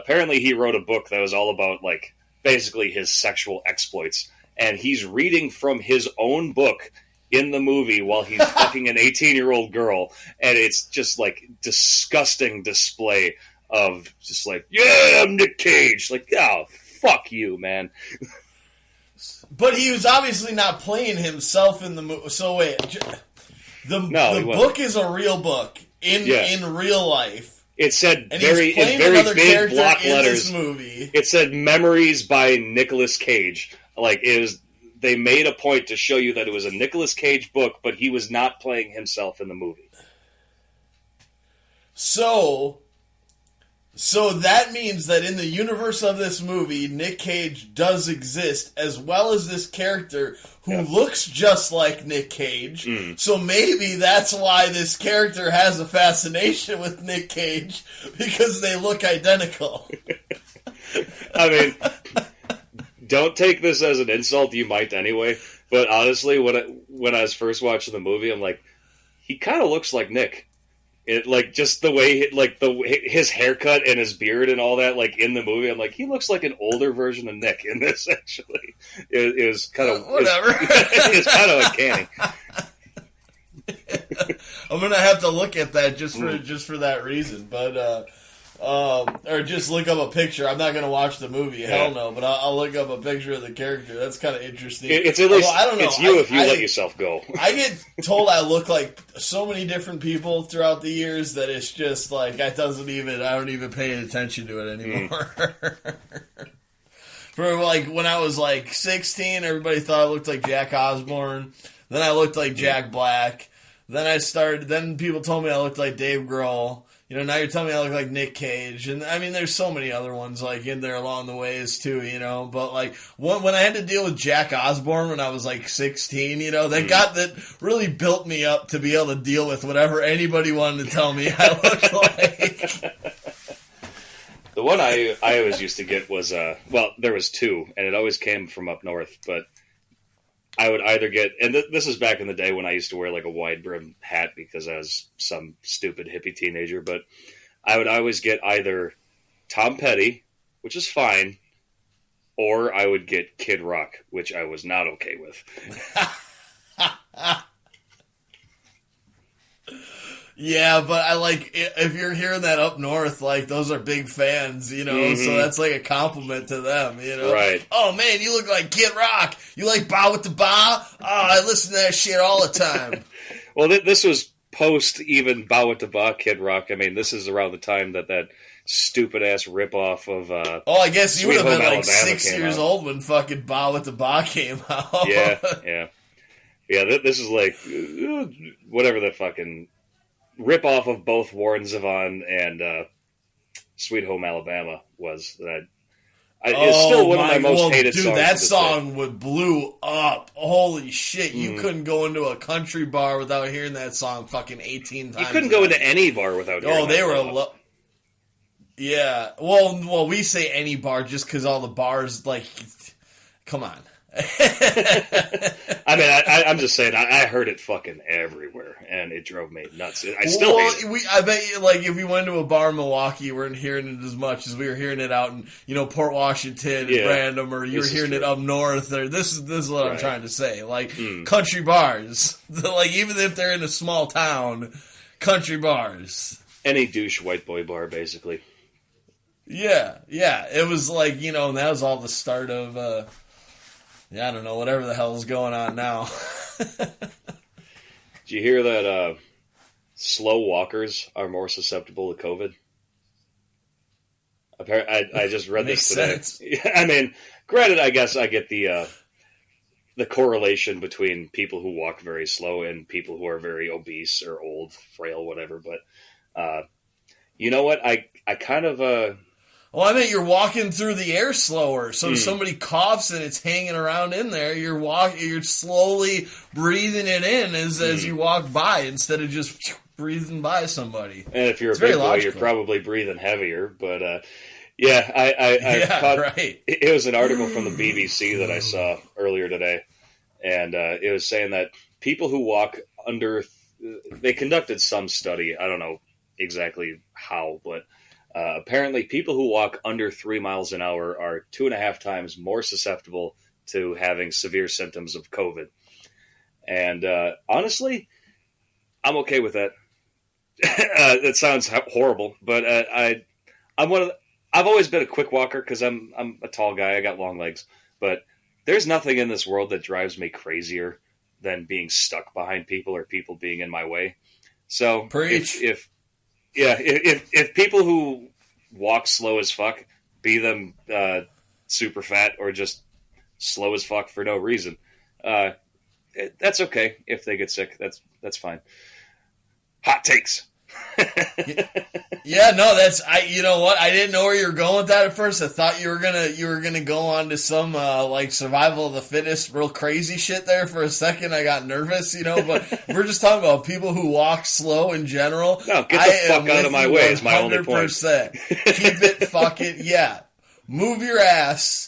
apparently he wrote a book that was all about, like, basically his sexual exploits. And he's reading from his own book in the movie while he's fucking an 18-year-old girl. And it's just, like, disgusting display of just like, yeah, I'm Nick Cage. Like, oh, fuck you, man. But he was obviously not playing himself in the movie. So wait, the book is a real book in real life. It said in very big block letters. Movie. It said "Memories by Nicolas Cage." Like, it was, they made a point to show you that it was a Nicolas Cage book, but he was not playing himself in the movie. So that means that in the universe of this movie, Nick Cage does exist, as well as this character who looks just like Nick Cage. Mm. So maybe that's why this character has a fascination with Nick Cage, because they look identical. I mean, don't take this as an insult, you might anyway, but honestly, when I was first watching the movie, I'm like, he kind of looks like Nick. It, like, just the way, like, his haircut and his beard and all that, like, in the movie, I'm like, he looks like an older version of Nick in this, actually. It was kind of... whatever. It's kind of uncanny. I'm going to have to look at that just for that reason, but... or just look up a picture. I'm not going to watch the movie. Hell no. But I'll look up a picture of the character. That's kind of interesting. It's at least, I don't know. It's you if you let yourself go. I get told I look like so many different people throughout the years that it's just like, I don't even pay attention to it anymore. For like, when I was like 16, everybody thought I looked like Jack Osborne. Then I looked like Jack Black. Then people told me I looked like Dave Grohl. You know, now you're telling me I look like Nick Cage. And, I mean, there's so many other ones, like, in there along the ways, too, you know. But, like, when I had to deal with Jack Osborne when I was, like, 16, you know, that really built me up to be able to deal with whatever anybody wanted to tell me I look like. The one I always used to get was, there was two, and it always came from up north, but I would either get, and this is back in the day when I used to wear like a wide brim hat because I was some stupid hippie teenager, but I would always get either Tom Petty, which is fine, or I would get Kid Rock, which I was not okay with. Yeah, but I like, if you're hearing that up north, like, those are big fans, you know, mm-hmm. So that's like a compliment to them, you know? Right. Oh, man, you look like Kid Rock. You like Ba with the Ba? Oh, I listen to that shit all the time. Well, this was post even Ba with the Ba, Kid Rock. I mean, this is around the time that stupid-ass ripoff of I guess you would have been like Alabama 6 years old when fucking Ba with the Ba came out. Yeah. This is like, whatever the fucking... rip-off of both Warren Zevon and Sweet Home Alabama was. It's still one of my most hated songs. Dude, that song blew up. Holy shit, you couldn't go into a country bar without hearing that song fucking 18 times. You couldn't go into any bar without hearing that song. Yeah, well, we say any bar just because all the bars, like, come on. I mean, I'm just saying, I heard it fucking everywhere, and it drove me nuts. I still hate it. I bet you, like, if we went to a bar in Milwaukee, we weren't hearing it as much as we were hearing it out in, you know, Port Washington, random, or you were hearing it up north, or this is what I'm trying to say. Like, country bars, like, even if they're in a small town, country bars. Any douche white boy bar, basically. Yeah, it was like, you know, and that was all the start of, I don't know, whatever the hell is going on now. Did you hear that slow walkers are more susceptible to COVID? I just read this today. Sense. I mean, granted, I guess I get the correlation between people who walk very slow and people who are very obese or old, frail, whatever. But you know what? I kind of... Well, I mean, you're walking through the air slower, so if somebody coughs and it's hanging around in there, you're slowly breathing it in as you walk by instead of just breathing by somebody. And if you're a big boy, you're probably breathing heavier. But I caught, right. It was an article from the BBC that I saw earlier today, and it was saying that people who walk they conducted some study. I don't know exactly how, but Apparently, people who walk under 3 miles an hour are 2.5 times more susceptible to having severe symptoms of COVID. And honestly, I'm okay with that. That sounds horrible, but I'm one of I've always been a quick walker because I'm a tall guy. I got long legs, but there's nothing in this world that drives me crazier than being stuck behind people or people being in my way. So Preach. if people who walk slow as fuck, be them super fat or just slow as fuck for no reason, that's okay. If they get sick, that's fine. Hot takes. Yeah, no, you know what? I didn't know where you were going with that at first. I thought you were gonna go on to some like survival of the fittest, real crazy shit there for a second. I got nervous, but if we're just talking about people who walk slow in general. No, get the fuck out of my way is my only point. 100%. Keep it fucking, yeah. Move your ass.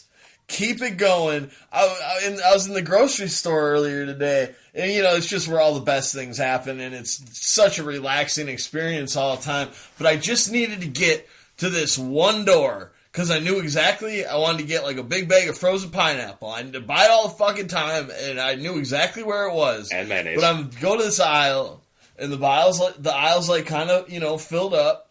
Keep it going. I was in the grocery store earlier today, and it's just where all the best things happen, and it's such a relaxing experience all the time. But I just needed to get to this one door because I knew exactly I wanted to get like a big bag of frozen pineapple. I had to buy it all the fucking time, and I knew exactly where it was. And mayonnaise. But I'm go to this aisle, and the aisle's like kind of filled up.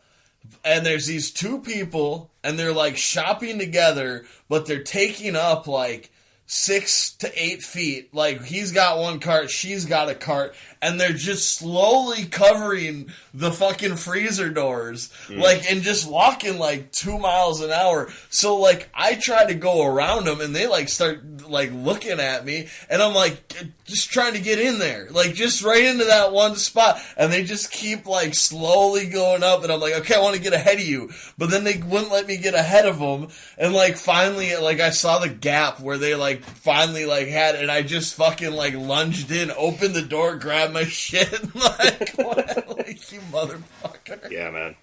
And there's these two people, and they're like shopping together, but they're taking up like 6 to 8 feet. Like he's got one cart, she's got a cart, and they're just slowly covering the fucking freezer doors, and just walking like 2 miles an hour. So like I try to go around them, and they like start like looking at me, and I'm like just trying to get in there, like just right into that one spot, and they just keep like slowly going up, and I'm like, okay, I want to get ahead of you, but then they wouldn't let me get ahead of them, and like finally, like I saw the gap where they like finally like had it, and I just fucking like lunged in, opened the door, grabbed my shit, and like, like you motherfucker. Yeah, man.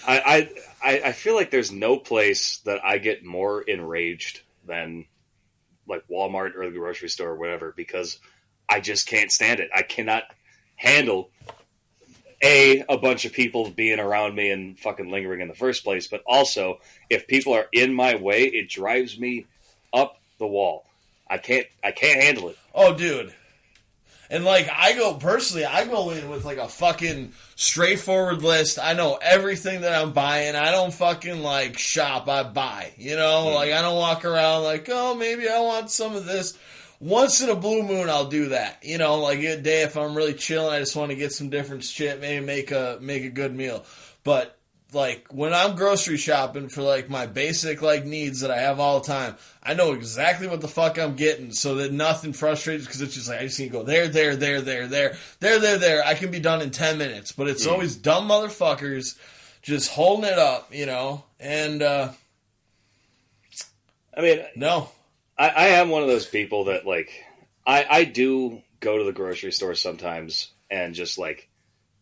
I feel like there's no place that I get more enraged than like Walmart or the grocery store or whatever, because I just can't stand it. I cannot handle a bunch of people being around me and fucking lingering in the first place, but also if people are in my way, it drives me up the wall. I can't handle it. Oh, dude. And like I go in with like a fucking straightforward list. I know everything that I'm buying. I don't fucking like shop. I buy. Like I don't walk around like, oh, maybe I want some of this. Once in a blue moon, I'll do that. Like a day if I'm really chilling, I just want to get some different shit. Maybe make a good meal. But like when I'm grocery shopping for like my basic like needs that I have all the time, I know exactly what the fuck I'm getting, so that nothing frustrates, because it's just like I just need to go there. I can be done in 10 minutes, but it's always dumb motherfuckers just holding it up, And I mean, no, I am one of those people that like I do go to the grocery store sometimes and just like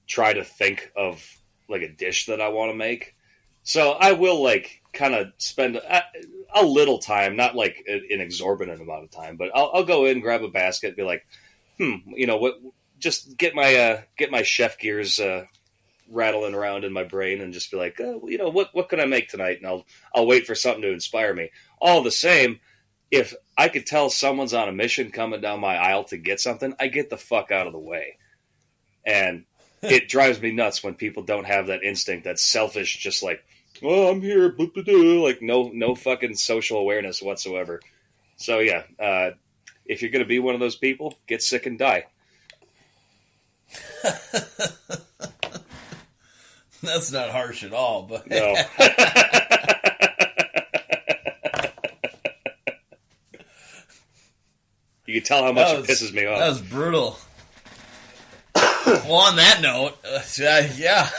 try to think of like a dish that I want to make. So I will like kind of spend a little time, not like an exorbitant amount of time, but I'll go in, grab a basket, be like, what? Just get my chef gears rattling around in my brain, and just be like, what can I make tonight? And I'll wait for something to inspire me. All the same, if I could tell someone's on a mission coming down my aisle to get something, I get the fuck out of the way. And it drives me nuts when people don't have that instinct, that selfish, just like, oh, I'm here, like no fucking social awareness whatsoever. So yeah, if you're going to be one of those people, get sick and die. That's not harsh at all, but no. You can tell how much it pisses me off. That was brutal. Well, on that note, yeah.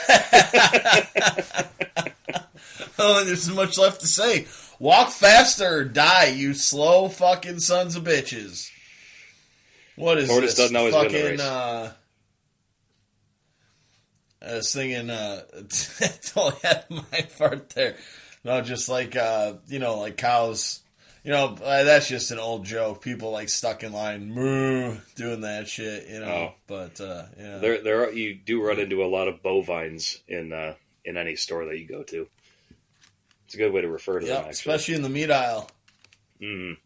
Oh, there's much left to say. Walk faster or die, you slow fucking sons of bitches. What is Tortoise this? doesn't always fucking, win the race. I was thinking, totally had my part there. No, just like, like cows. That's just an old joke. People like stuck in line, moo, doing that shit, Oh. But, There you do run into a lot of bovines in any store that you go to. It's a good way to refer to them, actually. Especially in the meat aisle. Mm.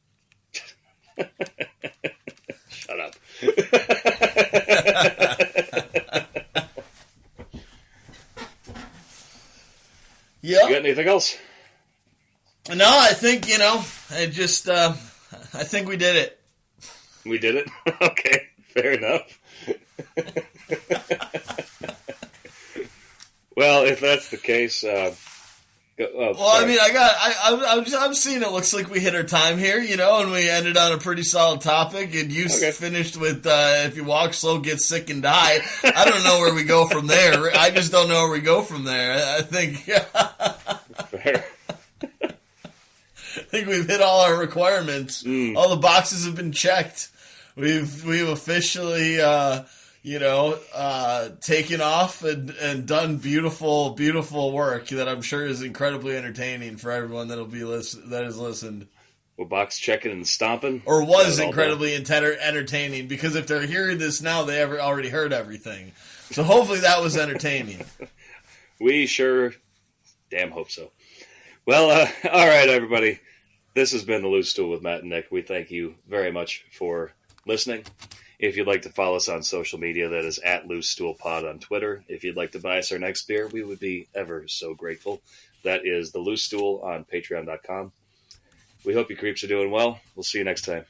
Shut up. Yeah. You got anything else? No, I think, I think we did it. We did it? Okay, fair enough. Well, if that's the case, I mean, I'm seeing it looks like we hit our time here, and we ended on a pretty solid topic, and you finished with, if you walk slow, get sick and die. I don't know where we go from there. I just don't know where we go from there. I think... Fair. I think we've hit all our requirements. All the boxes have been checked. We've officially, taken off and done beautiful, beautiful work that I'm sure is incredibly entertaining for everyone that has listened. Well, box checking and stomping, or was incredibly entertaining, because if they're hearing this now, they already heard everything. So hopefully that was entertaining. We sure damn hope so. Well, all right, everybody. This has been the Loose Stool with Matt and Nick. We thank you very much for listening. If you'd like to follow us on social media, that is at Loose Stool Pod on Twitter. If you'd like to buy us our next beer, we would be ever so grateful. That is the Loose Stool on Patreon.com. We hope you creeps are doing well. We'll see you next time.